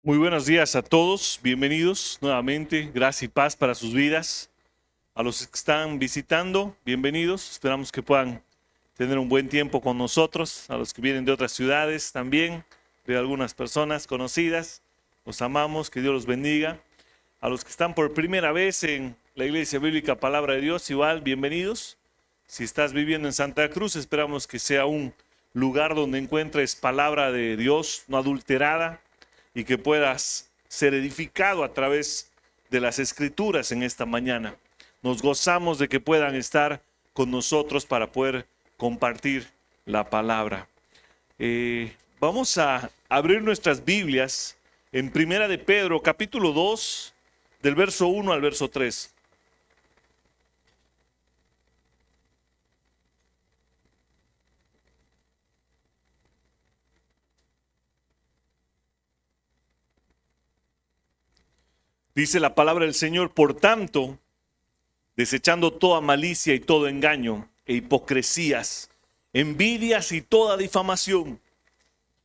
Muy buenos días a todos, bienvenidos nuevamente, gracia y paz para sus vidas. A los que están visitando, bienvenidos, esperamos que puedan tener un buen tiempo con nosotros. A los que vienen de otras ciudades también, veo algunas personas conocidas, los amamos, que Dios los bendiga. A los que están por primera vez en la Iglesia Bíblica Palabra de Dios, igual, bienvenidos. Si estás viviendo en Santa Cruz, esperamos que sea un lugar donde encuentres palabra de Dios no adulterada, y que puedas ser edificado a través de las Escrituras en esta mañana. Nos gozamos de que puedan estar con nosotros para poder compartir la palabra. Vamos a abrir nuestras Biblias en Primera de Pedro, capítulo 2, del verso 1 al verso 3. Dice la palabra del Señor: por tanto, desechando toda malicia y todo engaño e hipocresías, envidias y toda difamación,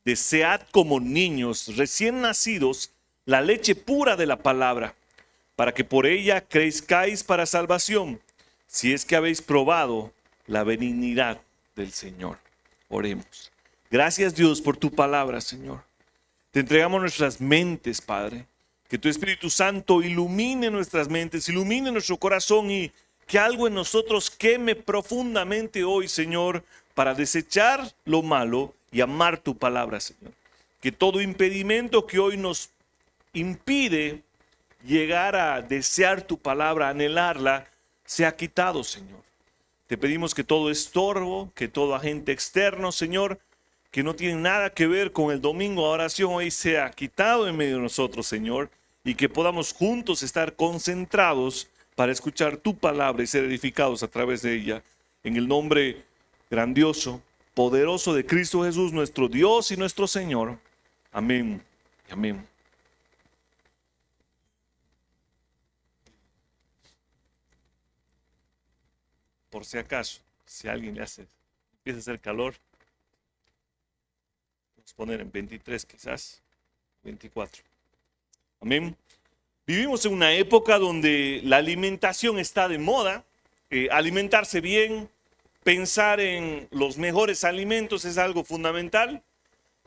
desead como niños recién nacidos la leche pura de la palabra, para que por ella crezcáis para salvación, si es que habéis probado la benignidad del Señor. Oremos. Gracias, Dios, por tu palabra, Señor. Te entregamos nuestras mentes, Padre. Que tu Espíritu Santo ilumine nuestras mentes, ilumine nuestro corazón y que algo en nosotros queme profundamente hoy, Señor, para desechar lo malo y amar tu palabra, Señor. Que todo impedimento que hoy nos impide llegar a desear tu palabra, anhelarla, sea quitado, Señor. Te pedimos que todo estorbo, que todo agente externo, Señor, que no tiene nada que ver con el domingo de oración, hoy sea quitado en medio de nosotros, Señor, y que podamos juntos estar concentrados para escuchar tu palabra y ser edificados a través de ella. En el nombre grandioso, poderoso de Cristo Jesús, nuestro Dios y nuestro Señor. Amén y amén. Por si acaso, si a alguien empieza a hacer calor, vamos a poner en 23 quizás, 24. Amén. Vivimos en una época donde la alimentación está de moda. Alimentarse bien, pensar en los mejores alimentos es algo fundamental.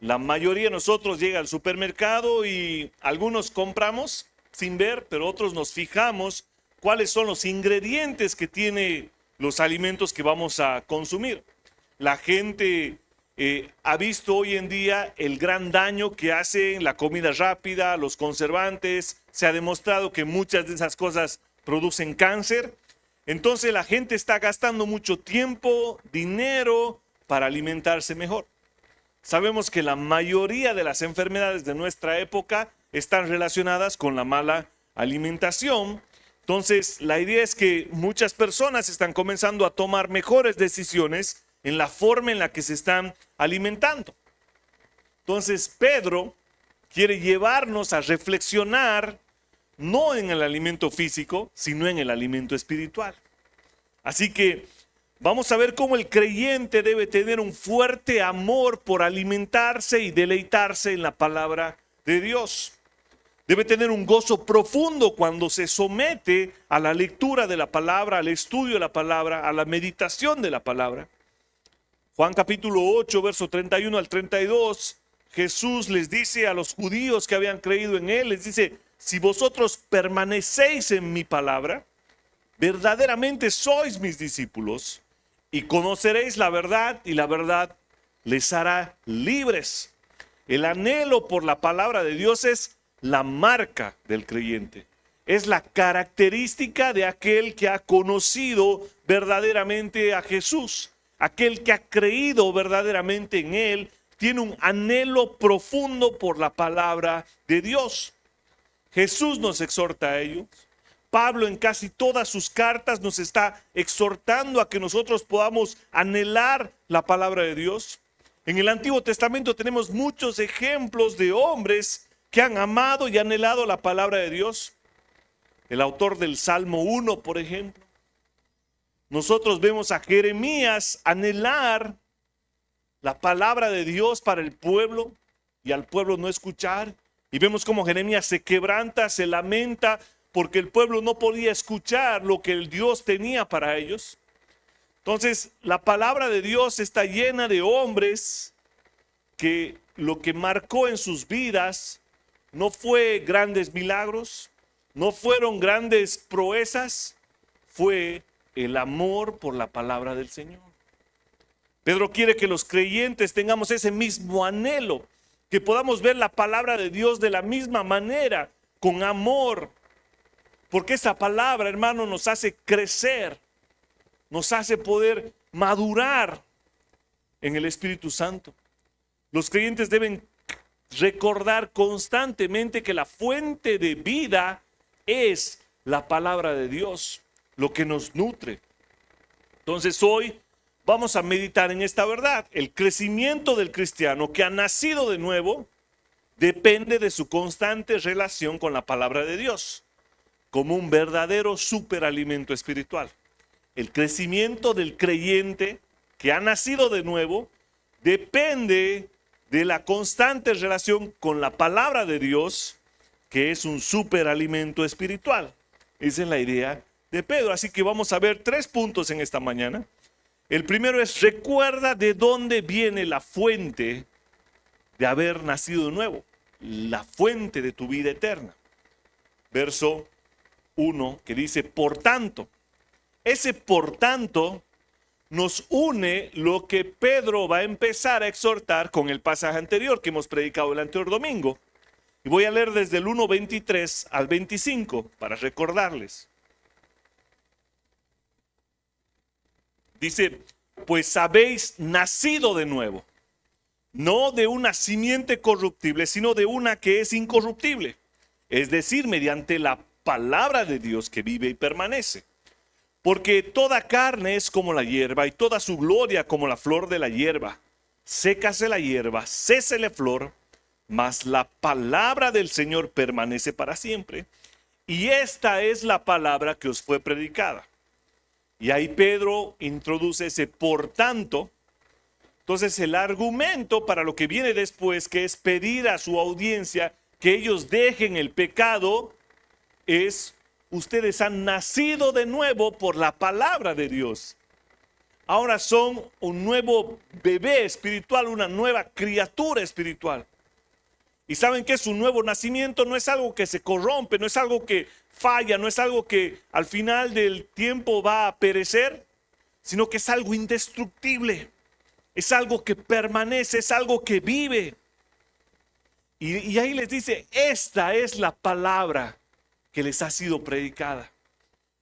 La mayoría de nosotros llega al supermercado y algunos compramos sin ver, pero otros nos fijamos cuáles son los ingredientes que tiene los alimentos que vamos a consumir. La gente ha visto hoy en día el gran daño que hace la comida rápida, los conservantes. Se ha demostrado que muchas de esas cosas producen cáncer. Entonces la gente está gastando mucho tiempo, dinero para alimentarse mejor. Sabemos que la mayoría de las enfermedades de nuestra época están relacionadas con la mala alimentación. Entonces la idea es que muchas personas están comenzando a tomar mejores decisiones en la forma en la que se están alimentando. Entonces Pedro quiere llevarnos a reflexionar no en el alimento físico, sino en el alimento espiritual. Así que vamos a ver cómo el creyente debe tener un fuerte amor por alimentarse y deleitarse en la palabra de Dios. Debe tener un gozo profundo cuando se somete a la lectura de la palabra, al estudio de la palabra, a la meditación de la palabra. Juan capítulo 8, verso 31 al 32, Jesús les dice a los judíos que habían creído en él, les dice: si vosotros permanecéis en mi palabra, verdaderamente sois mis discípulos y conoceréis la verdad y la verdad les hará libres. El anhelo por la palabra de Dios es la marca del creyente. Es la característica de aquel que ha conocido verdaderamente a Jesús. Aquel que ha creído verdaderamente en él tiene un anhelo profundo por la palabra de Dios. Jesús nos exhorta a ello. Pablo en casi todas sus cartas nos está exhortando a que nosotros podamos anhelar la palabra de Dios. En el Antiguo Testamento tenemos muchos ejemplos de hombres que han amado y anhelado la palabra de Dios. El autor del Salmo 1, por ejemplo. Nosotros vemos a Jeremías anhelar la palabra de Dios para el pueblo y al pueblo no escuchar Y vemos cómo Jeremías se quebranta, se lamenta, porque el pueblo no podía escuchar lo que el Dios tenía para ellos. Entonces, la palabra de Dios está llena de hombres que lo que marcó en sus vidas no fue grandes milagros, no fueron grandes proezas, fue el amor por la palabra del Señor. Pedro quiere que los creyentes tengamos ese mismo anhelo, que podamos ver la palabra de Dios de la misma manera, con amor, porque esa palabra, hermano, nos hace crecer, nos hace poder madurar en el Espíritu Santo. Los creyentes deben recordar constantemente que la fuente de vida es la palabra de Dios, lo que nos nutre. Entonces hoy vamos a meditar en esta verdad. El crecimiento del cristiano que ha nacido de nuevo depende de su constante relación con la palabra de Dios, como un verdadero superalimento espiritual. El crecimiento del creyente que ha nacido de nuevo depende de la constante relación con la palabra de Dios, que es un superalimento espiritual. Esa es la idea de Pedro. Así que vamos a ver 3 puntos en esta mañana. El primero es: recuerda de dónde viene la fuente de haber nacido de nuevo, la fuente de tu vida eterna. Verso 1 que dice, por tanto. Ese por tanto nos une lo que Pedro va a empezar a exhortar con el pasaje anterior que hemos predicado el anterior domingo. Y voy a leer desde el 1:23 al 25 para recordarles. Dice, pues habéis nacido de nuevo, no de una simiente corruptible, sino de una que es incorruptible, es decir, mediante la palabra de Dios que vive y permanece. Porque toda carne es como la hierba y toda su gloria como la flor de la hierba. Sécase la hierba, cese la flor, mas la palabra del Señor permanece para siempre. Y esta es la palabra que os fue predicada. Y ahí Pedro introduce ese por tanto. Entonces el argumento para lo que viene después, que es pedir a su audiencia que ellos dejen el pecado, es: ustedes han nacido de nuevo por la palabra de Dios. Ahora son un nuevo bebé espiritual, una nueva criatura espiritual. Y saben que su nuevo nacimiento no es algo que se corrompe, no es algo que falla, no es algo que al final del tiempo va a perecer, sino que es algo indestructible, es algo que permanece, es algo que vive. Y ahí les dice, esta es la palabra que les ha sido predicada.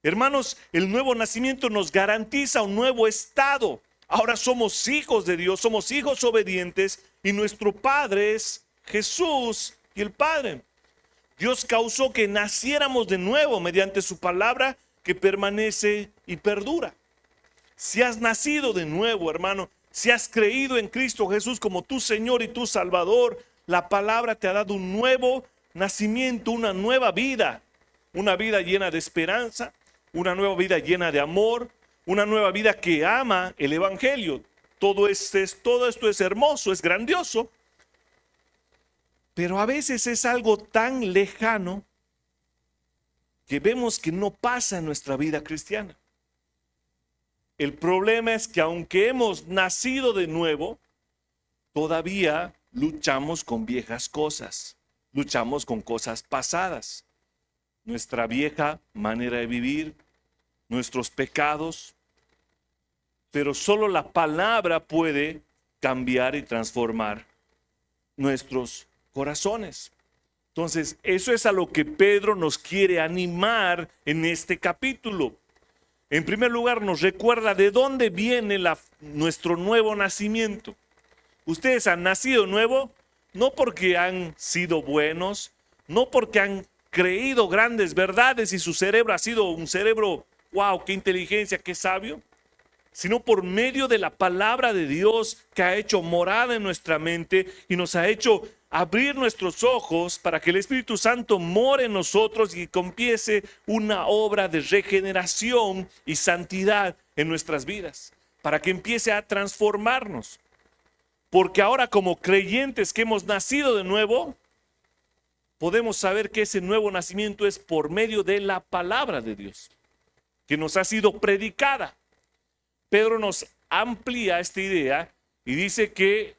Hermanos, el nuevo nacimiento nos garantiza un nuevo estado. Ahora somos hijos de Dios, somos hijos obedientes y nuestro Padre es Jesús y el Padre. Dios causó que naciéramos de nuevo mediante su palabra que permanece y perdura. Si has nacido de nuevo, hermano, si has creído en Cristo Jesús como tu Señor y tu Salvador, la palabra te ha dado un nuevo nacimiento, una nueva vida. Una vida llena de esperanza, una nueva vida llena de amor, una nueva vida que ama el Evangelio. Todo esto es hermoso, es grandioso. Pero a veces es algo tan lejano que vemos que no pasa en nuestra vida cristiana. El problema es que aunque hemos nacido de nuevo, todavía luchamos con viejas cosas, luchamos con cosas pasadas. Nuestra vieja manera de vivir, nuestros pecados, pero solo la palabra puede cambiar y transformar nuestros corazones. Entonces, eso es a lo que Pedro nos quiere animar en este capítulo. En primer lugar, nos recuerda de dónde viene nuestro nuevo nacimiento. Ustedes han nacido nuevo no porque han sido buenos, no porque han creído grandes verdades y su cerebro ha sido un cerebro, wow, qué inteligencia, qué sabio, sino por medio de la palabra de Dios que ha hecho morada en nuestra mente y nos ha hecho abrir nuestros ojos para que el Espíritu Santo more en nosotros y empiece una obra de regeneración y santidad en nuestras vidas, para que empiece a transformarnos. Porque ahora como creyentes que hemos nacido de nuevo, podemos saber que ese nuevo nacimiento es por medio de la palabra de Dios, que nos ha sido predicada. Pedro nos amplía esta idea y dice que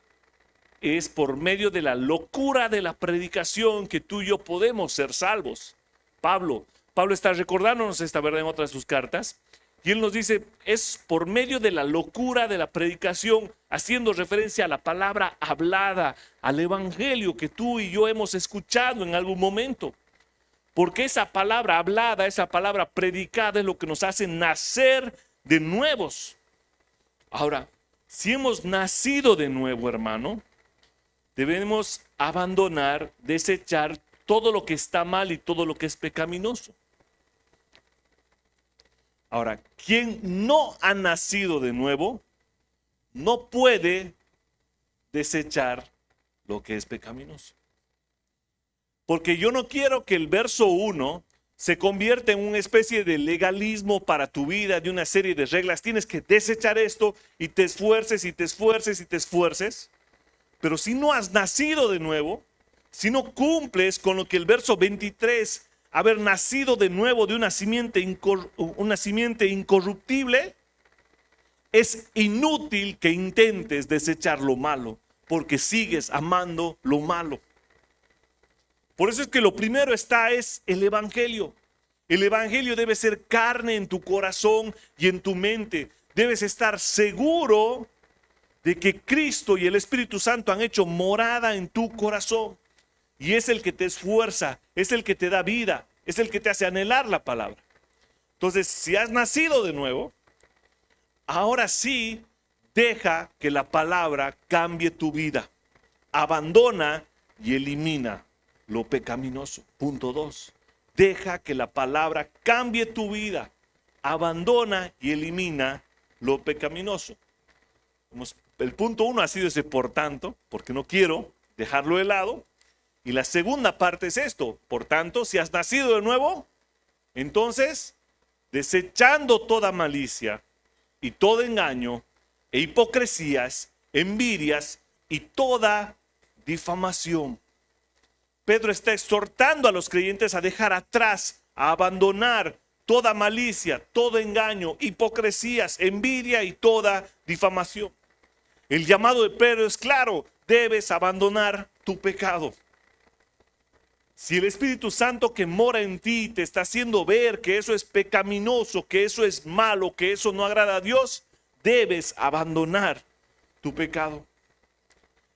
es por medio de la locura de la predicación que tú y yo podemos ser salvos. Pablo está recordándonos esta verdad en otras de sus cartas, y él nos dice, es por medio de la locura de la predicación, haciendo referencia a la palabra hablada, al evangelio que tú y yo hemos escuchado en algún momento. Porque esa palabra hablada, esa palabra predicada es lo que nos hace nacer de nuevos. Ahora, si hemos nacido de nuevo, hermano, debemos abandonar, desechar todo lo que está mal y todo lo que es pecaminoso. Ahora, quien no ha nacido de nuevo, no puede desechar lo que es pecaminoso. Porque yo no quiero que el verso 1 se convierta en una especie de legalismo para tu vida, de una serie de reglas. Tienes que desechar esto y te esfuerces y te esfuerces y te esfuerces. Pero si no has nacido de nuevo, si no cumples con lo que el verso 23, haber nacido de nuevo de una simiente incorruptible, es inútil que intentes desechar lo malo, porque sigues amando lo malo. Por eso es que lo primero es el evangelio. El evangelio debe ser carne en tu corazón y en tu mente. Debes estar seguro de que Cristo y el Espíritu Santo han hecho morada en tu corazón. Y es el que te esfuerza, es el que te da vida, es el que te hace anhelar la palabra. Entonces, si has nacido de nuevo, ahora sí, deja que la palabra cambie tu vida. Abandona y elimina lo pecaminoso. Punto 2. Deja que la palabra cambie tu vida. Abandona y elimina lo pecaminoso. El punto 1 ha sido ese por tanto, porque no quiero dejarlo de lado. Y la segunda parte es esto. Por tanto, si has nacido de nuevo, entonces, desechando toda malicia y todo engaño e hipocresías, envidias y toda difamación. Pedro está exhortando a los creyentes a dejar atrás, a abandonar toda malicia, todo engaño, hipocresías, envidia y toda difamación. El llamado de Pedro es claro, debes abandonar tu pecado. Si el Espíritu Santo que mora en ti te está haciendo ver que eso es pecaminoso, que eso es malo, que eso no agrada a Dios, debes abandonar tu pecado.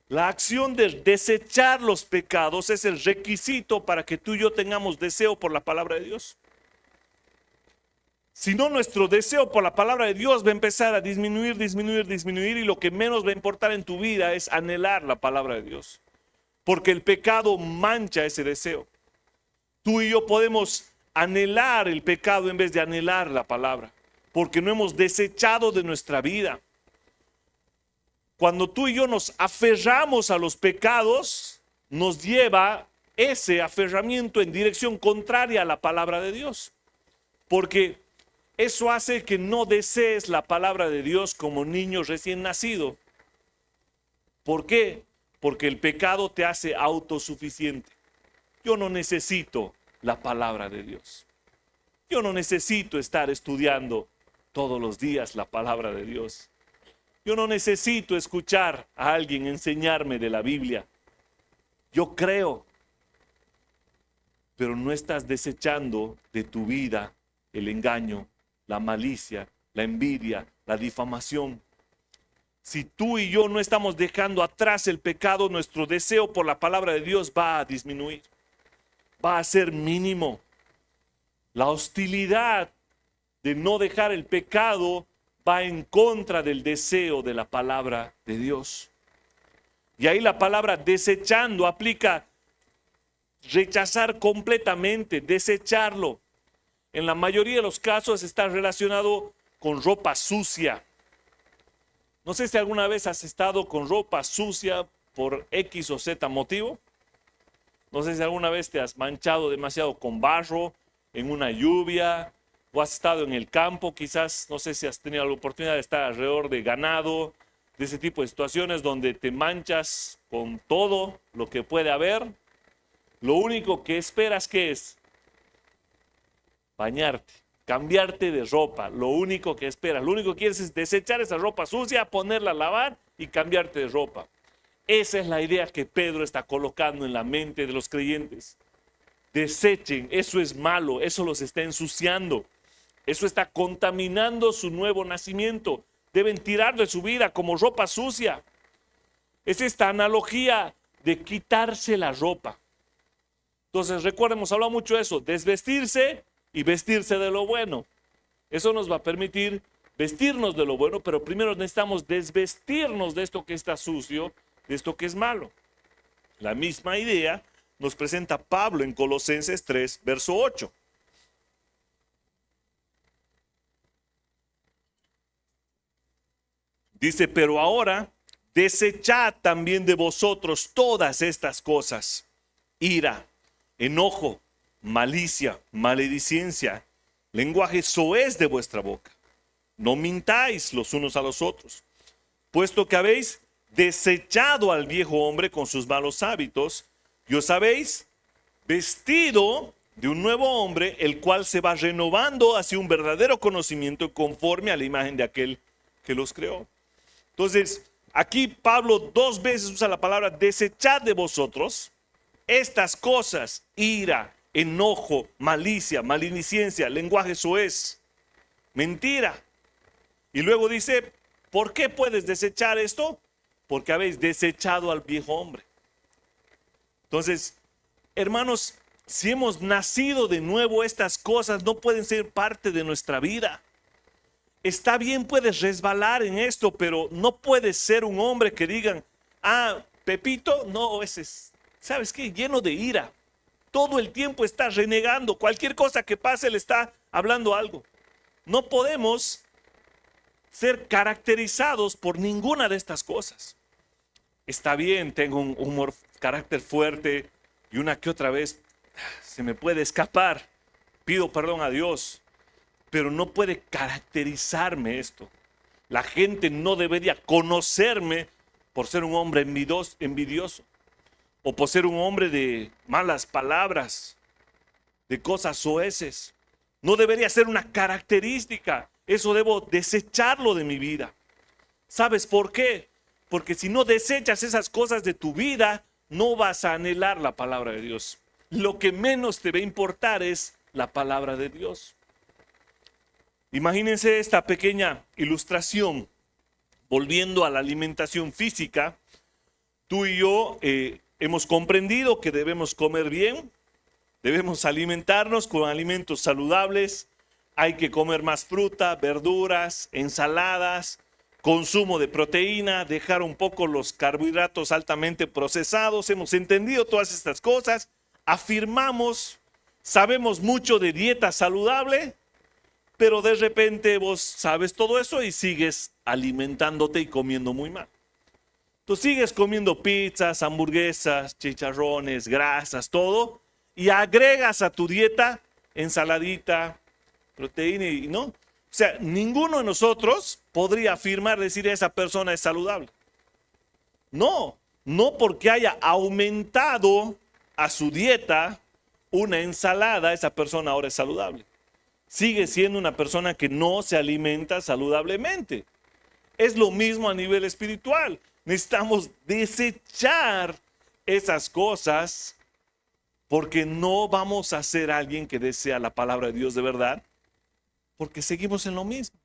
La acción de desechar los pecados es el requisito para que tú y yo tengamos deseo por la palabra de Dios. Si no, nuestro deseo por la palabra de Dios va a empezar a disminuir y lo que menos va a importar en tu vida es anhelar la palabra de Dios. Porque el pecado mancha ese deseo. Tú y yo podemos anhelar el pecado en vez de anhelar la palabra, porque no hemos desechado de nuestra vida. Cuando tú y yo nos aferramos a los pecados, nos lleva ese aferramiento en dirección contraria a la palabra de Dios. Porque eso hace que no desees la palabra de Dios como niño recién nacido. ¿Por qué? Porque el pecado te hace autosuficiente. Yo no necesito la palabra de Dios. Yo no necesito estar estudiando todos los días la palabra de Dios. Yo no necesito escuchar a alguien enseñarme de la Biblia. Yo creo, pero no estás desechando de tu vida el engaño, la malicia, la envidia, la difamación. Si tú y yo no estamos dejando atrás el pecado, nuestro deseo por la palabra de Dios va a disminuir. Va a ser mínimo. La hostilidad de no dejar el pecado va en contra del deseo de la palabra de Dios. Y ahí la palabra desechando aplica rechazar completamente, desecharlo. En la mayoría de los casos está relacionado con ropa sucia. No sé si alguna vez has estado con ropa sucia por X o Z motivo. No sé si alguna vez te has manchado demasiado con barro en una lluvia o has estado en el campo, quizás, no sé si has tenido la oportunidad de estar alrededor de ganado, de ese tipo de situaciones donde te manchas con todo lo que puede haber. lo único que esperas, ¿qué es? Bañarte, cambiarte de ropa. Lo único que esperas, lo único que quieres es desechar esa ropa sucia, ponerla a lavar y cambiarte de ropa. Esa es la idea que Pedro está colocando en la mente de los creyentes. Desechen, eso es malo, eso los está ensuciando. Eso está contaminando su nuevo nacimiento. Deben tirar de su vida como ropa sucia. Es esta analogía de quitarse la ropa. Entonces, recuerden, hemos hablado mucho de eso, desvestirse y vestirse de lo bueno. Eso nos va a permitir vestirnos de lo bueno, pero primero necesitamos desvestirnos de esto que está sucio, de esto que es malo. La misma idea nos presenta Pablo en Colosenses 3, verso 8. Dice, pero ahora desechad también de vosotros todas estas cosas: ira, enojo, malicia, maledicencia, lenguaje soez de vuestra boca. No mintáis los unos a los otros, puesto que habéis desechado al viejo hombre con sus malos hábitos y os habéis vestido de un nuevo hombre, el cual se va renovando hacia un verdadero conocimiento conforme a la imagen de aquel que los creó. Entonces, aquí Pablo 2 veces usa la palabra desechad de vosotros estas cosas: ira, enojo, malicia, maledicencia, lenguaje soez, mentira. Y luego dice, ¿por qué puedes desechar esto? Porque habéis desechado al viejo hombre. Entonces, hermanos, si hemos nacido de nuevo, estas cosas no pueden ser parte de nuestra vida. Está bien, puedes resbalar en esto, pero no puedes ser un hombre que digan, Pepito, no, ese es, ¿sabes qué? Lleno de ira. Todo el tiempo está renegando. Cualquier cosa que pase le está hablando algo. No podemos ser caracterizados por ninguna de estas cosas. Está bien, tengo un humor, carácter fuerte y una que otra vez se me puede escapar. Pido perdón a Dios, pero no puede caracterizarme esto. La gente no debería conocerme por ser un hombre envidioso o por ser un hombre de malas palabras, de cosas soeces. No debería ser una característica. Eso debo desecharlo de mi vida. ¿Sabes por qué? Porque si no desechas esas cosas de tu vida, no vas a anhelar la palabra de Dios. Lo que menos te va a importar es la palabra de Dios. Imagínense esta pequeña ilustración. Volviendo a la alimentación física, tú y yo hemos comprendido que debemos comer bien, debemos alimentarnos con alimentos saludables, hay que comer más fruta, verduras, ensaladas, consumo de proteína, dejar un poco los carbohidratos altamente procesados. Hemos entendido todas estas cosas, afirmamos, sabemos mucho de dieta saludable, pero de repente vos sabes todo eso y sigues alimentándote y comiendo muy mal. Tú sigues comiendo pizzas, hamburguesas, chicharrones, grasas, todo, y agregas a tu dieta ensaladita, proteína y no. O sea, ninguno de nosotros podría afirmar, decir esa persona es saludable. No, no porque haya aumentado a su dieta una ensalada, esa persona ahora es saludable. Sigue siendo una persona que no se alimenta saludablemente. Es lo mismo a nivel espiritual. Necesitamos desechar esas cosas porque no vamos a ser alguien que desea la palabra de Dios de verdad, porque seguimos en lo mismo.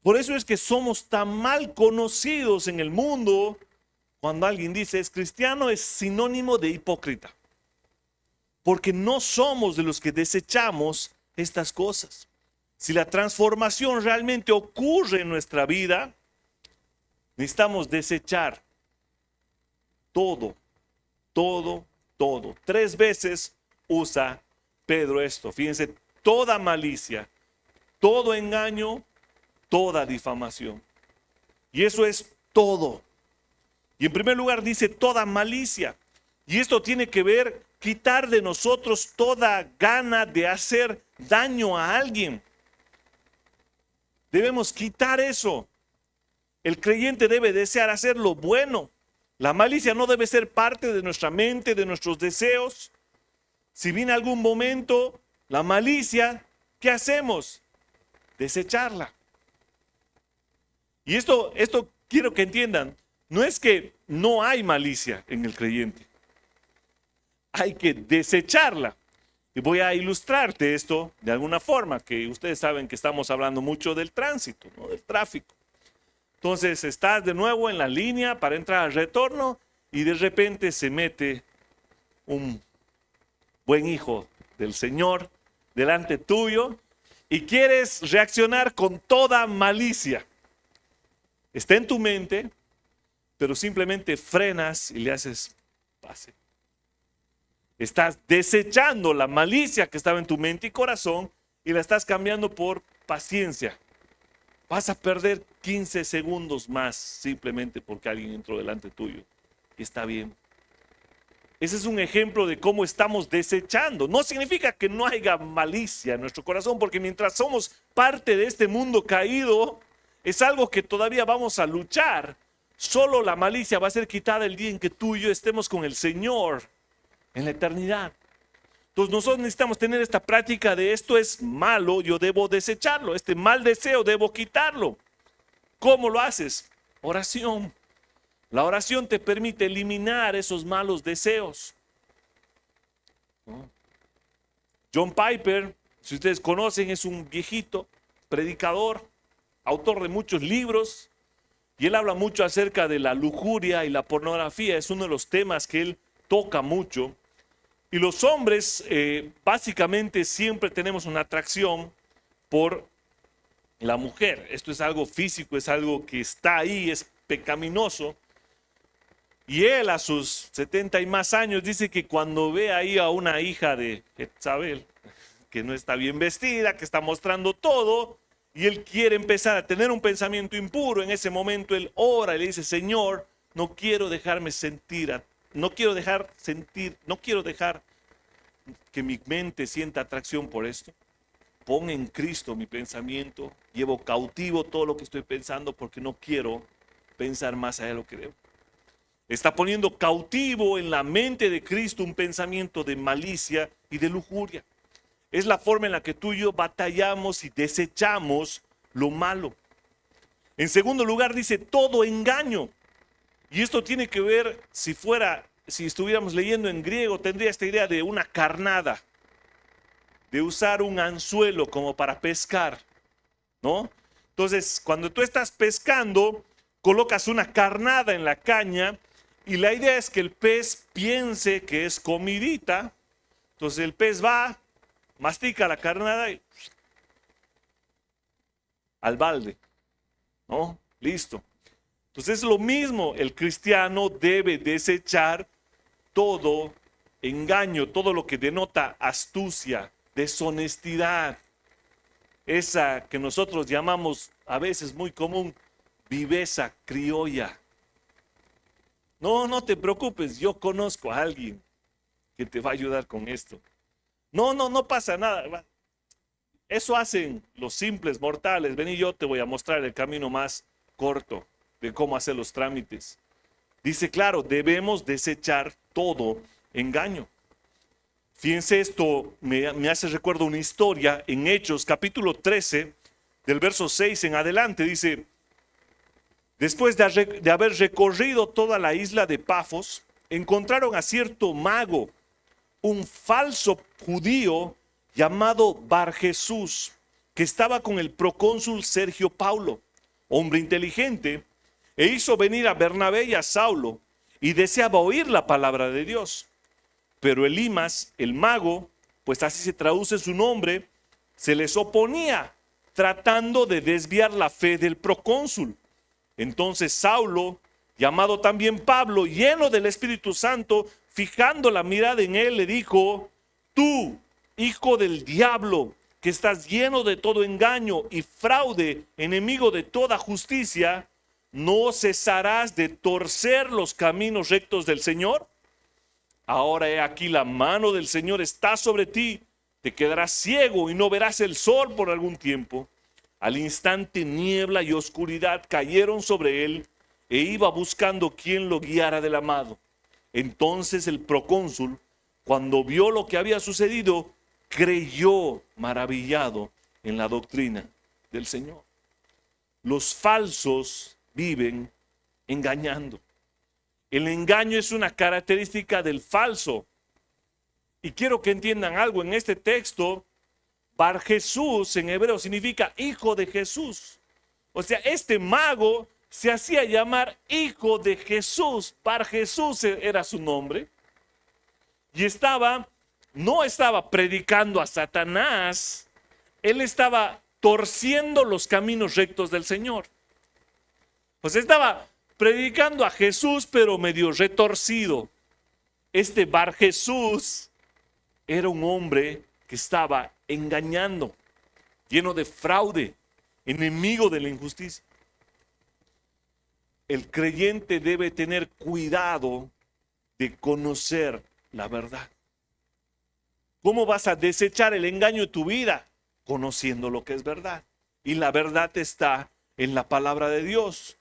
Por eso es que somos tan mal conocidos en el mundo. Cuando alguien dice es cristiano, es sinónimo de hipócrita, porque no somos de los que desechamos estas cosas. Si la transformación realmente ocurre en nuestra vida, necesitamos desechar todo. 3 veces usa Pedro esto. Fíjense, toda malicia, todo engaño, toda difamación. Y eso es todo. Y en primer lugar dice toda malicia. Y esto tiene que ver quitar de nosotros toda gana de hacer daño a alguien. Debemos quitar eso. El creyente debe desear hacer lo bueno. La malicia no debe ser parte de nuestra mente, de nuestros deseos. Si viene algún momento, la malicia, ¿qué hacemos? Desecharla. Y esto quiero que entiendan, no es que no hay malicia en el creyente. Hay que desecharla. Y voy a ilustrarte esto de alguna forma, que ustedes saben que estamos hablando mucho del tránsito, ¿no? Del tráfico. Entonces estás de nuevo en la línea para entrar al retorno y de repente se mete un buen hijo del Señor delante tuyo y quieres reaccionar con toda malicia. Está en tu mente, pero simplemente frenas y le haces pase. Estás desechando la malicia que estaba en tu mente y corazón y la estás cambiando por paciencia. Vas a perder 15 segundos más simplemente porque alguien entró delante tuyo. Y está bien. Ese es un ejemplo de cómo estamos desechando. No significa que no haya malicia en nuestro corazón, porque mientras somos parte de este mundo caído, es algo que todavía vamos a luchar. Solo la malicia va a ser quitada el día en que tú y yo estemos con el Señor en la eternidad. Entonces nosotros necesitamos tener esta práctica de esto es malo, yo debo desecharlo. Este mal deseo debo quitarlo. ¿Cómo lo haces? Oración. La oración te permite eliminar esos malos deseos. John Piper, si ustedes conocen, es un viejito predicador, autor de muchos libros, y él habla mucho acerca de la lujuria y la pornografía. Es uno de los temas que él toca mucho. Y los hombres básicamente siempre tenemos una atracción por la mujer. Esto es algo físico, es algo que está ahí, es pecaminoso. Y él a sus 70 y más años dice que cuando ve ahí a una hija de Jezabel, que no está bien vestida, que está mostrando todo, y él quiere empezar a tener un pensamiento impuro, en ese momento él ora y le dice, Señor, no quiero dejar que mi mente sienta atracción por esto. Pon en Cristo mi pensamiento, llevo cautivo todo lo que estoy pensando porque no quiero pensar más allá de lo que debo. Está poniendo cautivo en la mente de Cristo un pensamiento de malicia y de lujuria. Es la forma en la que tú y yo batallamos y desechamos lo malo. En segundo lugar dice todo engaño. Y esto tiene que ver, si estuviéramos leyendo en griego, tendría esta idea de una carnada, de usar un anzuelo como para pescar, ¿no? Entonces, cuando tú estás pescando, colocas una carnada en la caña y la idea es que el pez piense que es comidita. Entonces el pez va, mastica la carnada y al balde, ¿no? Listo. Entonces es lo mismo, el cristiano debe desechar todo engaño, todo lo que denota astucia, deshonestidad, esa que nosotros llamamos a veces muy común, viveza criolla. No te preocupes, yo conozco a alguien que te va a ayudar con esto. No pasa nada. Eso hacen los simples mortales. Ven y yo te voy a mostrar el camino más corto de cómo hacer los trámites. Dice, claro, debemos desechar todo engaño. Fíjense, esto me hace recuerdo una historia en Hechos, capítulo 13, del verso 6 en adelante. Dice, después de haber recorrido toda la isla de Pafos, encontraron a cierto mago, un falso judío llamado Barjesús, que estaba con el procónsul Sergio Paulo, hombre inteligente, e hizo venir a Bernabé y a Saulo, y deseaba oír la palabra de Dios. Pero Elimas, el mago, pues así se traduce su nombre, se les oponía, tratando de desviar la fe del procónsul. Entonces Saulo, llamado también Pablo, lleno del Espíritu Santo, fijando la mirada en él, le dijo, tú, hijo del diablo, que estás lleno de todo engaño y fraude, enemigo de toda justicia, ¿no cesarás de torcer los caminos rectos del Señor? Ahora he aquí la mano del Señor está sobre ti, te quedarás ciego y no verás el sol por algún tiempo. Al instante niebla y oscuridad cayeron sobre él e iba buscando quien lo guiara de la mano. Entonces el procónsul, cuando vio lo que había sucedido, creyó maravillado en la doctrina del Señor. Los falsos viven engañando. El engaño es una característica del falso. Y quiero que entiendan algo. En este texto, Bar Jesús en hebreo significa hijo de Jesús. O sea, este mago se hacía llamar hijo de Jesús. Bar Jesús era su nombre. Y no estaba predicando a Satanás. Él estaba torciendo los caminos rectos del Señor. Pues estaba predicando a Jesús, pero medio retorcido. Este Bar Jesús era un hombre que estaba engañando, lleno de fraude, enemigo de la injusticia. El creyente debe tener cuidado de conocer la verdad. ¿Cómo vas a desechar el engaño de tu vida? Conociendo lo que es verdad. Y la verdad está en la palabra de Dios.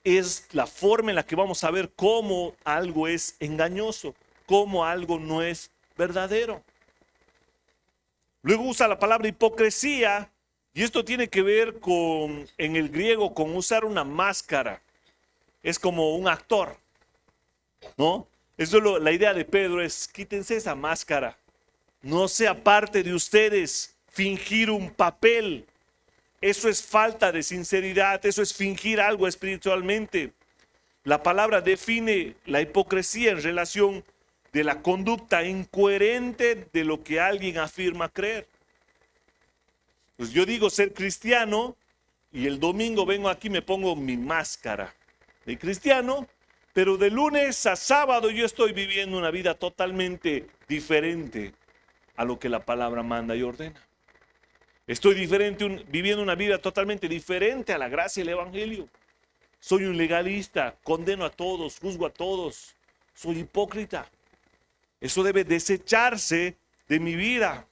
Es la forma en la que vamos a ver cómo algo es engañoso, cómo algo no es verdadero. Luego usa la palabra hipocresía, y esto tiene que ver en el griego, con usar una máscara. Es como un actor, ¿no? La idea de Pedro es: quítense esa máscara. No sea parte de ustedes fingir un papel. Eso es falta de sinceridad, eso es fingir algo espiritualmente. La palabra define la hipocresía en relación de la conducta incoherente de lo que alguien afirma creer. Pues yo digo ser cristiano y el domingo vengo aquí y me pongo mi máscara de cristiano, pero de lunes a sábado yo estoy viviendo una vida totalmente diferente a lo que la palabra manda y ordena. Estoy viviendo una vida totalmente diferente a la gracia y el evangelio. Soy un legalista, condeno a todos, juzgo a todos, soy hipócrita. Eso debe desecharse de mi vida.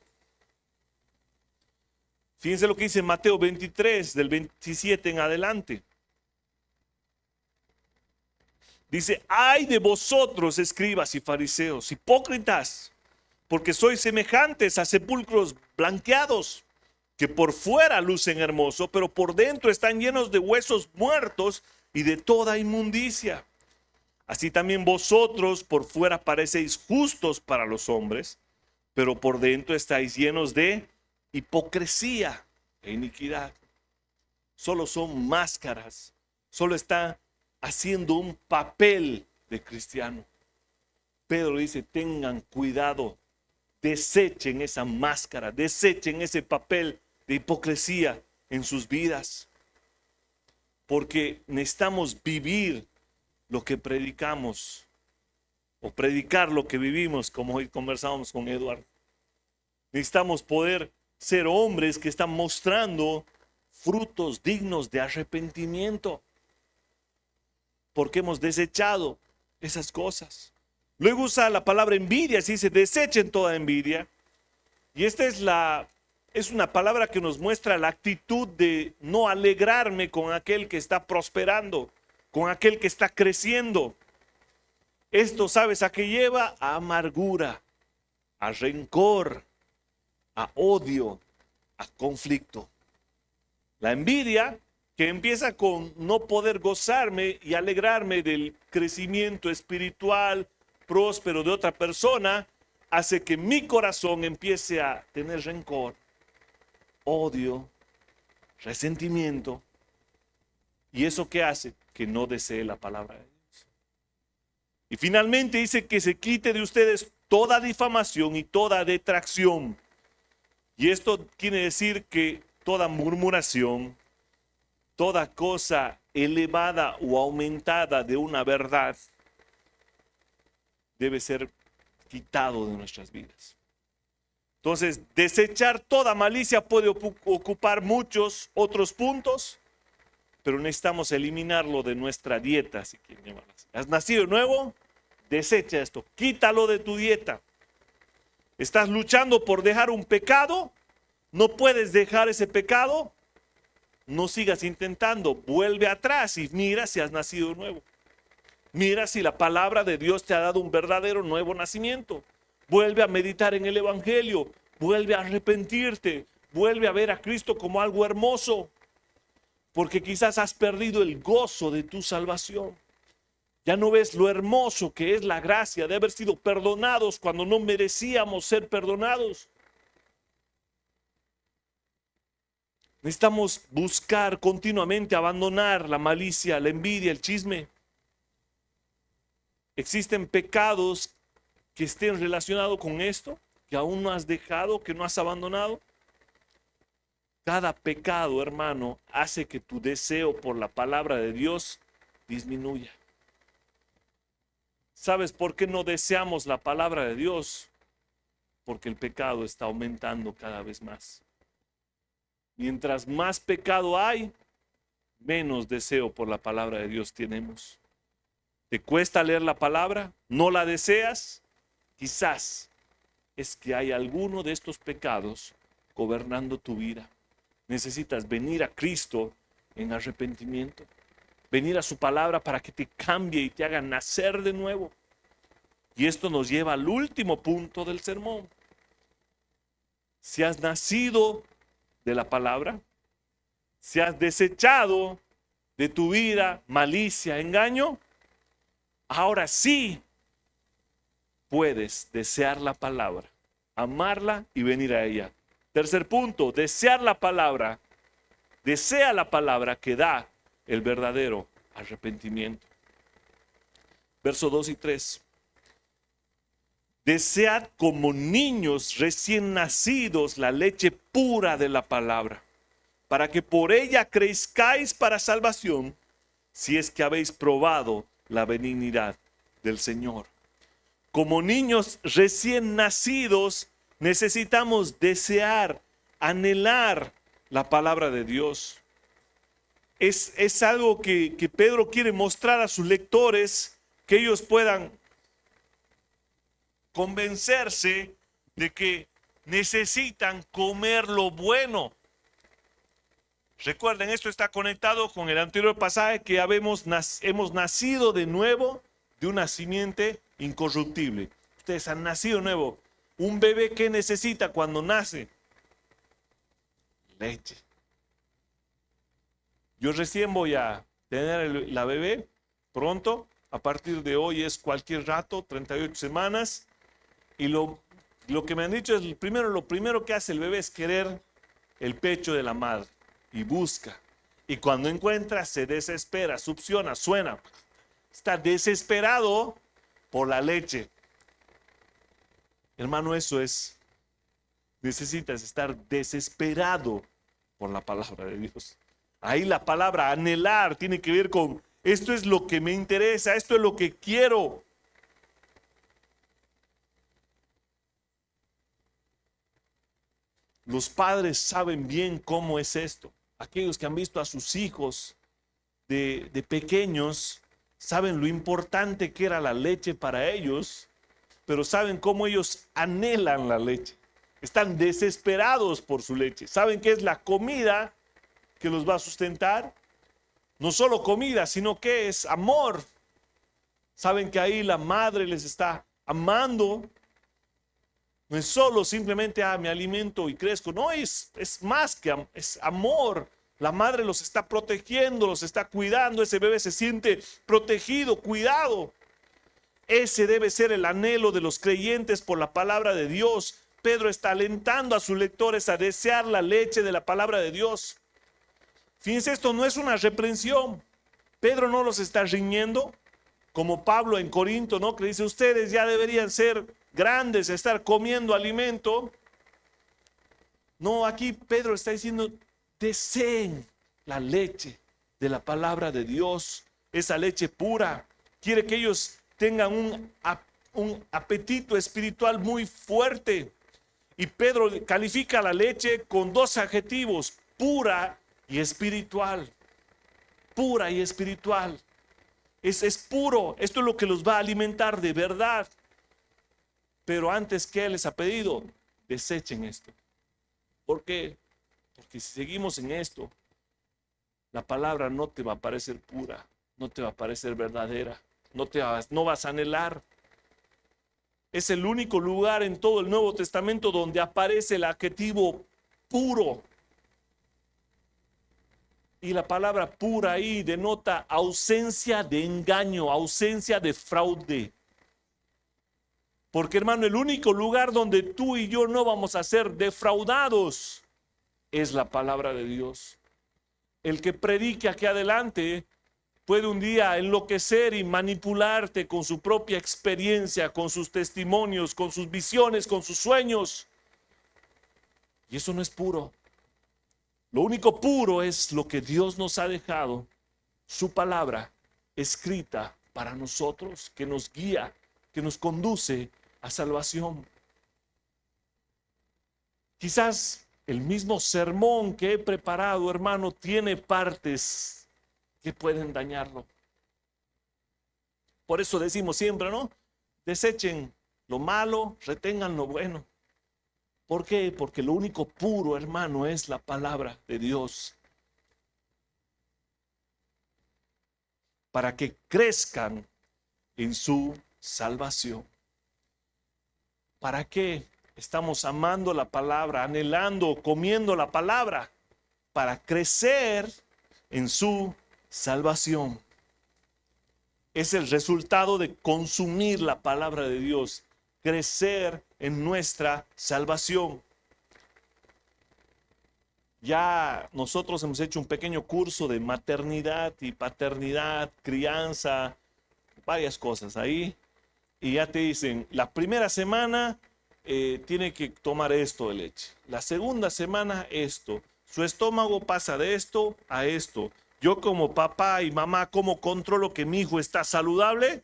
Fíjense lo que dice Mateo 23, del 27 en adelante. Dice: ay de vosotros, escribas y fariseos, hipócritas, porque sois semejantes a sepulcros blanqueados, que por fuera lucen hermoso, pero por dentro están llenos de huesos muertos y de toda inmundicia. Así también vosotros por fuera parecéis justos para los hombres, pero por dentro estáis llenos de hipocresía e iniquidad. Solo son máscaras, solo está haciendo un papel de cristiano. Pedro dice: tengan cuidado, desechen esa máscara, desechen ese papel de hipocresía en sus vidas, porque necesitamos vivir lo que predicamos, o predicar lo que vivimos, como hoy conversábamos con Eduardo. Necesitamos poder ser hombres que están mostrando frutos dignos de arrepentimiento, porque hemos desechado esas cosas. Luego usa la palabra envidia, se dice: desechen toda envidia. Y esta es una palabra que nos muestra la actitud de no alegrarme con aquel que está prosperando, con aquel que está creciendo. Esto, ¿sabes a qué lleva? A amargura, a rencor, a odio, a conflicto. La envidia, que empieza con no poder gozarme y alegrarme del crecimiento espiritual próspero de otra persona, hace que mi corazón empiece a tener rencor, odio, resentimiento. ¿Y eso qué hace? Que no desee la palabra de Dios. Y finalmente dice que se quite de ustedes toda difamación y toda detracción. Y esto quiere decir que toda murmuración, toda cosa elevada o aumentada de una verdad debe ser quitado de nuestras vidas. Entonces, desechar toda malicia puede ocupar muchos otros puntos, pero necesitamos eliminarlo de nuestra dieta, si quieren llamarlo así. ¿Has nacido de nuevo? Desecha esto, quítalo de tu dieta. ¿Estás luchando por dejar un pecado? ¿No puedes dejar ese pecado? No sigas intentando, vuelve atrás y mira si has nacido de nuevo. Mira si la palabra de Dios te ha dado un verdadero nuevo nacimiento. vuelve a meditar en el Evangelio, vuelve a arrepentirte, vuelve a ver a Cristo como algo hermoso, porque quizás has perdido el gozo de tu salvación. Ya no ves lo hermoso que es la gracia de haber sido perdonados cuando no merecíamos ser perdonados. Necesitamos buscar continuamente abandonar la malicia, la envidia, el chisme. ¿Existen pecados que estén relacionados con esto, que aún no has dejado, que no has abandonado? Cada pecado, hermano, hace que tu deseo por la palabra de Dios disminuya. ¿Sabes por qué no deseamos la palabra de Dios? Porque el pecado está aumentando cada vez más. Mientras más pecado hay, menos deseo por la palabra de Dios tenemos. ¿Te cuesta leer la palabra? ¿No la deseas? Quizás es que hay alguno de estos pecados gobernando tu vida. Necesitas venir a Cristo en arrepentimiento. Venir a su palabra para que te cambie y te haga nacer de nuevo. Y esto nos lleva al último punto del sermón. Si has nacido de la palabra, si has desechado de tu vida malicia, engaño, ahora sí puedes desear la palabra, amarla y venir a ella. Tercer punto, desear la palabra. Desea la palabra que da el verdadero arrepentimiento. Verso 2 y 3. Desead como niños recién nacidos la leche pura de la palabra, para que por ella crezcáis para salvación, si es que habéis probado la benignidad del Señor. Como niños recién nacidos, necesitamos desear, anhelar la palabra de Dios. Es algo que Pedro quiere mostrar a sus lectores, que ellos puedan convencerse de que necesitan comer lo bueno. Recuerden, esto está conectado con el anterior pasaje que hemos nacido de nuevo de una simiente incorruptible. Ustedes han nacido de nuevo. Un bebé, ¿qué necesita cuando nace? Leche. Yo recién voy a tener la bebé pronto. A partir de hoy es cualquier rato, 38 semanas. Y lo que me han dicho es, lo primero que hace el bebé es querer el pecho de la madre. Y busca. Y cuando encuentra, se desespera, succiona, suena. Está desesperado por la leche. Hermano, eso es. Necesitas estar desesperado por la palabra de Dios. Ahí la palabra anhelar tiene que ver con esto es lo que me interesa, esto es lo que quiero. Los padres saben bien cómo es esto. Aquellos que han visto a sus hijos de pequeños saben lo importante que era la leche para ellos, pero saben cómo ellos anhelan la leche. Están desesperados por su leche. Saben que es la comida que los va a sustentar. No solo comida, sino que es amor. Saben que ahí la madre les está amando. No es solo simplemente, me alimento y crezco. No, es más que es amor. La madre los está protegiendo, los está cuidando. Ese bebé se siente protegido, cuidado. Ese debe ser el anhelo de los creyentes por la palabra de Dios. Pedro está alentando a sus lectores a desear la leche de la palabra de Dios. Fíjense, esto no es una reprensión. Pedro no los está riñendo, como Pablo en Corinto, ¿no? Que dice, ustedes ya deberían ser grandes, estar comiendo alimento. No, aquí Pedro está diciendo, deseen la leche de la palabra de Dios, esa leche pura. Quiere que ellos tengan un apetito espiritual muy fuerte. Y Pedro califica la leche con dos adjetivos, pura y espiritual. Pura y espiritual. Es puro. Esto es lo que los va a alimentar de verdad. Pero antes, ¿qué les ha pedido? Desechen esto. ¿Por qué? Porque si seguimos en esto, la palabra no te va a parecer pura, no te va a parecer verdadera, no vas a anhelar. Es el único lugar en todo el Nuevo Testamento donde aparece el adjetivo puro. Y la palabra pura ahí denota ausencia de engaño, ausencia de fraude. Porque, hermano, el único lugar donde tú y yo no vamos a ser defraudados es la palabra de Dios. El que predique aquí adelante puede un día enloquecer y manipularte con su propia experiencia, con sus testimonios, con sus visiones, con sus sueños. Y eso no es puro. Lo único puro es lo que Dios nos ha dejado, su palabra escrita para nosotros, que nos guía, que nos conduce a salvación. Quizás el mismo sermón que he preparado, hermano, tiene partes que pueden dañarlo. Por eso decimos siempre, ¿no? Desechen lo malo, retengan lo bueno. ¿Por qué? Porque lo único puro, hermano, es la palabra de Dios. Para que crezcan en su salvación. ¿Para qué estamos amando la palabra, anhelando, comiendo la palabra? Para crecer en su salvación. Es el resultado de consumir la palabra de Dios, crecer en nuestra salvación. Ya nosotros hemos hecho un pequeño curso de maternidad y paternidad, crianza, varias cosas ahí. Y ya te dicen, la primera semana tiene que tomar esto de leche. La segunda semana esto. Su estómago pasa de esto a esto. Yo como papá y mamá, ¿cómo controlo que mi hijo está saludable?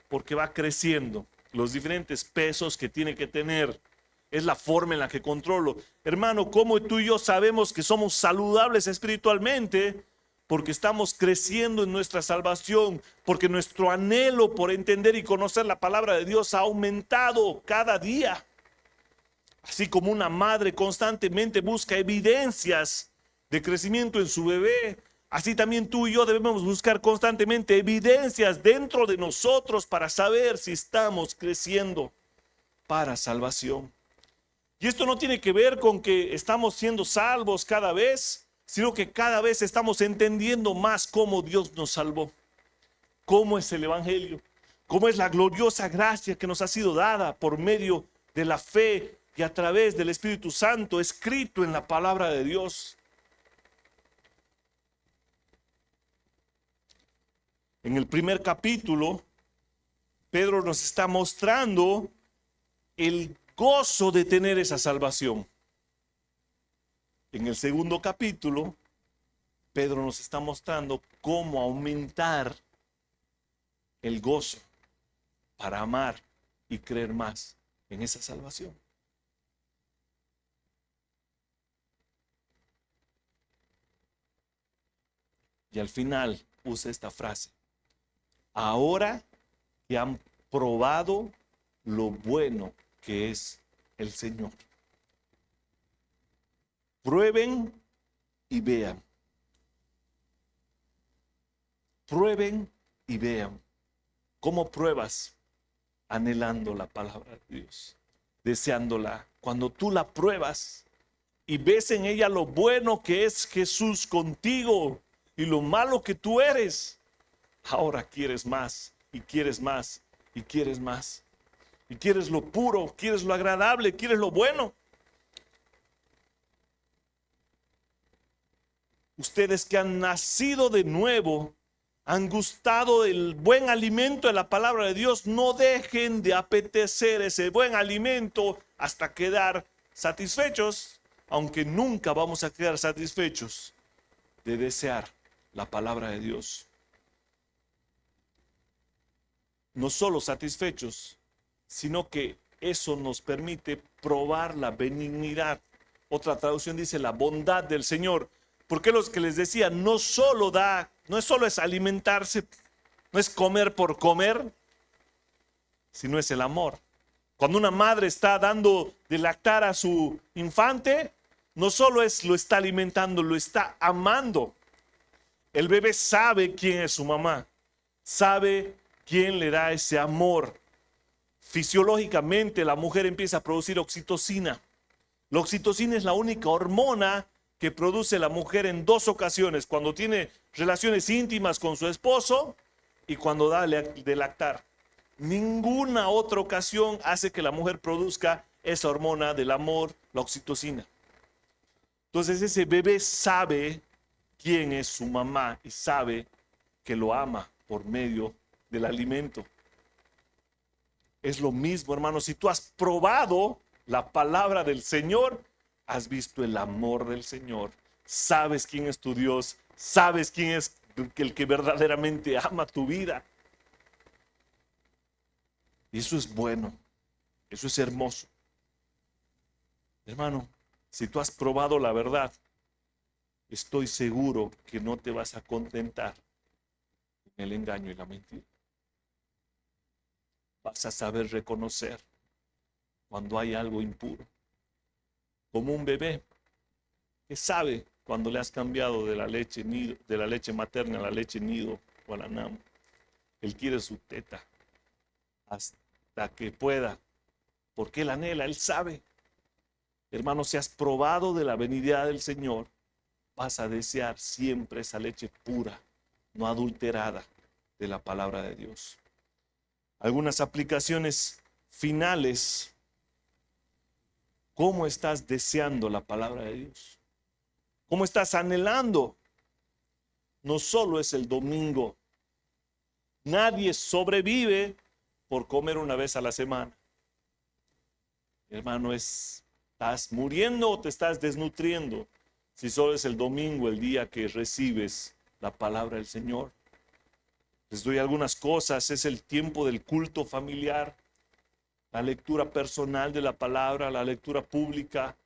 Porque va creciendo. Los diferentes pesos que tiene que tener. Es la forma en la que controlo. Hermano, ¿cómo tú y yo sabemos que somos saludables espiritualmente? Porque estamos creciendo en nuestra salvación, porque nuestro anhelo por entender y conocer la palabra de Dios ha aumentado cada día. Así como una madre constantemente busca evidencias de crecimiento en su bebé, así también tú y yo debemos buscar constantemente evidencias dentro de nosotros para saber si estamos creciendo para salvación. Y esto no tiene que ver con que estamos siendo salvos cada vez, sino que cada vez estamos entendiendo más cómo Dios nos salvó, cómo es el Evangelio, cómo es la gloriosa gracia que nos ha sido dada por medio de la fe y a través del Espíritu Santo escrito en la palabra de Dios. En el primer capítulo, Pedro nos está mostrando el gozo de tener esa salvación. En el segundo capítulo, Pedro nos está mostrando cómo aumentar el gozo para amar y creer más en esa salvación. Y al final usa esta frase: ahora que han probado lo bueno que es el Señor. Prueben y vean. Prueben y vean. ¿Cómo pruebas? Anhelando la palabra de Dios, deseándola. Cuando tú la pruebas y ves en ella lo bueno que es Jesús contigo y lo malo que tú eres, ahora quieres más y quieres más y quieres más. Y quieres lo puro, quieres lo agradable, quieres lo bueno. Ustedes que han nacido de nuevo, han gustado del buen alimento de la palabra de Dios, no dejen de apetecer ese buen alimento hasta quedar satisfechos, aunque nunca vamos a quedar satisfechos de desear la palabra de Dios. No solo satisfechos, sino que eso nos permite probar la benignidad. Otra traducción dice la bondad del Señor. Porque los que les decía, no solo es alimentarse, no es comer por comer, sino es el amor. Cuando una madre está dando de lactar a su infante, no solo lo está alimentando, lo está amando. El bebé sabe quién es su mamá, sabe quién le da ese amor. fisiológicamente la mujer empieza a producir oxitocina. La oxitocina es la única hormona que produce la mujer en dos ocasiones, cuando tiene relaciones íntimas con su esposo y cuando da de lactar. Ninguna otra ocasión hace que la mujer produzca esa hormona del amor, la oxitocina. Entonces ese bebé sabe quién es su mamá y sabe que lo ama por medio del alimento. Es lo mismo, hermano, si tú has probado la palabra del Señor, has visto el amor del Señor, sabes quién es tu Dios, sabes quién es el que verdaderamente ama tu vida. Y eso es bueno, eso es hermoso. Hermano, si tú has probado la verdad, estoy seguro que no te vas a contentar con el engaño y la mentira. Vas a saber reconocer cuando hay algo impuro. Como un bebé que sabe cuando le has cambiado de la leche nido, de la leche materna a la leche nido o a la NAM. Él quiere su teta hasta que pueda, porque él anhela, él sabe. Hermano, si has probado de la venida del Señor, vas a desear siempre esa leche pura, no adulterada de la palabra de Dios. Algunas aplicaciones finales. ¿Cómo estás deseando la palabra de Dios? ¿Cómo estás anhelando? No solo es el domingo. Nadie sobrevive por comer una vez a la semana. Hermano, ¿estás muriendo o te estás desnutriendo? Si solo es el domingo, el día que recibes la palabra del Señor. Les doy algunas cosas. Es el tiempo del culto familiar, la lectura personal de la palabra, la lectura pública,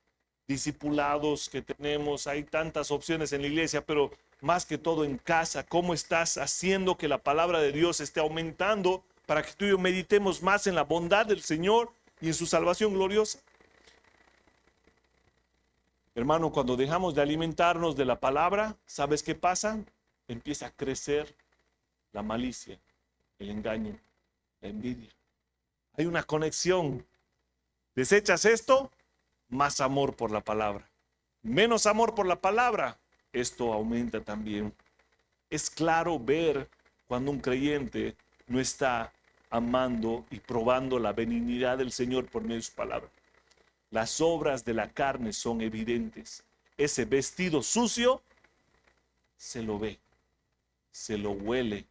discipulados que tenemos. Hay tantas opciones en la iglesia, pero más que todo en casa. ¿Cómo estás haciendo que la palabra de Dios esté aumentando para que tú y yo meditemos más en la bondad del Señor y en su salvación gloriosa? Hermano, cuando dejamos de alimentarnos de la palabra, ¿sabes qué pasa? Empieza a crecer la malicia, el engaño, la envidia. Hay una conexión. Desechas esto, más amor por la palabra. Menos amor por la palabra, esto aumenta también. Es claro ver cuando un creyente no está amando y probando la benignidad del Señor por medio de su palabra. Las obras de la carne son evidentes. Ese vestido sucio se lo ve, se lo huele.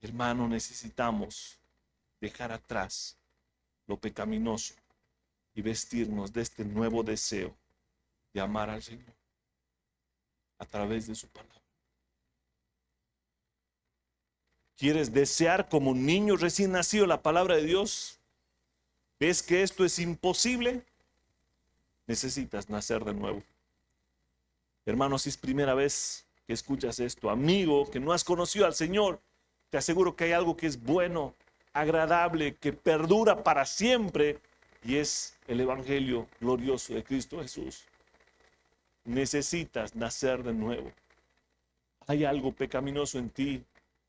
Hermano, necesitamos dejar atrás lo pecaminoso y vestirnos de este nuevo deseo de amar al Señor a través de su palabra. ¿Quieres desear como un niño recién nacido la palabra de Dios? ¿Ves que esto es imposible? Necesitas nacer de nuevo. Hermano, si es primera vez que escuchas esto, amigo, que no has conocido al Señor, te aseguro que hay algo que es bueno, agradable, que perdura para siempre, y es el evangelio glorioso de Cristo Jesús. Necesitas nacer de nuevo. Hay algo pecaminoso en ti,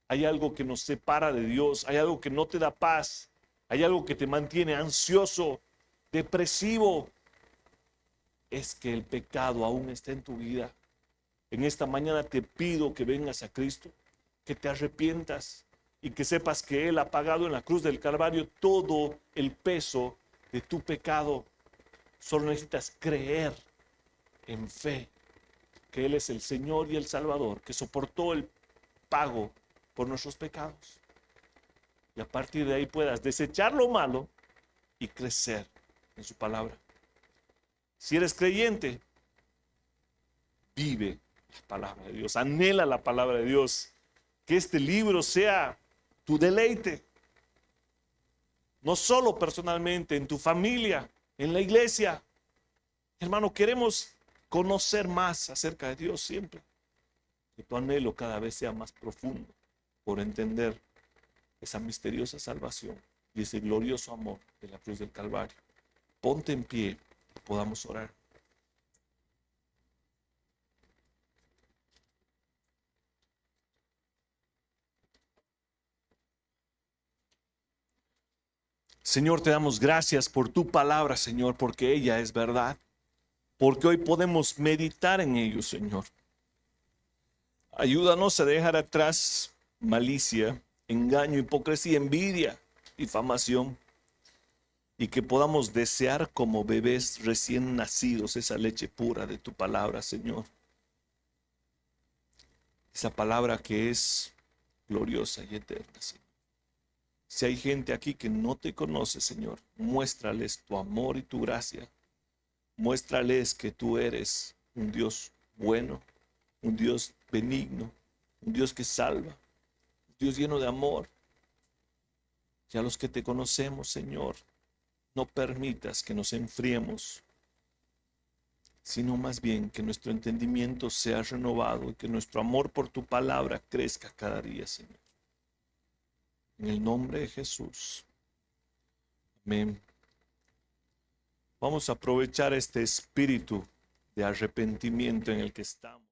hay algo que nos separa de Dios, hay algo que no te da paz, hay algo que te mantiene ansioso, depresivo. Es que el pecado aún está en tu vida. En esta mañana te pido que vengas a Cristo, que te arrepientas y que sepas que Él ha pagado en la cruz del Calvario todo el peso de tu pecado. Solo necesitas creer en fe que Él es el Señor y el Salvador, que soportó el pago por nuestros pecados. Y a partir de ahí puedas desechar lo malo y crecer en su palabra. Si eres creyente, vive la palabra de Dios, anhela la palabra de Dios, que este libro sea tu deleite, no solo personalmente, en tu familia, en la iglesia. Hermano, queremos conocer más acerca de Dios siempre, que tu anhelo cada vez sea más profundo por entender esa misteriosa salvación y ese glorioso amor de la cruz del Calvario. Ponte en pie, podamos orar. Señor, te damos gracias por tu palabra, Señor, porque ella es verdad. Porque hoy podemos meditar en ello, Señor. Ayúdanos a dejar atrás malicia, engaño, hipocresía, envidia, difamación, y que podamos desear como bebés recién nacidos esa leche pura de tu palabra, Señor. Esa palabra que es gloriosa y eterna, Señor. Si hay gente aquí que no te conoce, Señor, muéstrales tu amor y tu gracia. Muéstrales que tú eres un Dios bueno, un Dios benigno, un Dios que salva, un Dios lleno de amor. Y a los que te conocemos, Señor, no permitas que nos enfriemos, sino más bien que nuestro entendimiento sea renovado y que nuestro amor por tu palabra crezca cada día, Señor. En el nombre de Jesús. Amén. Vamos a aprovechar este espíritu de arrepentimiento en el que estamos.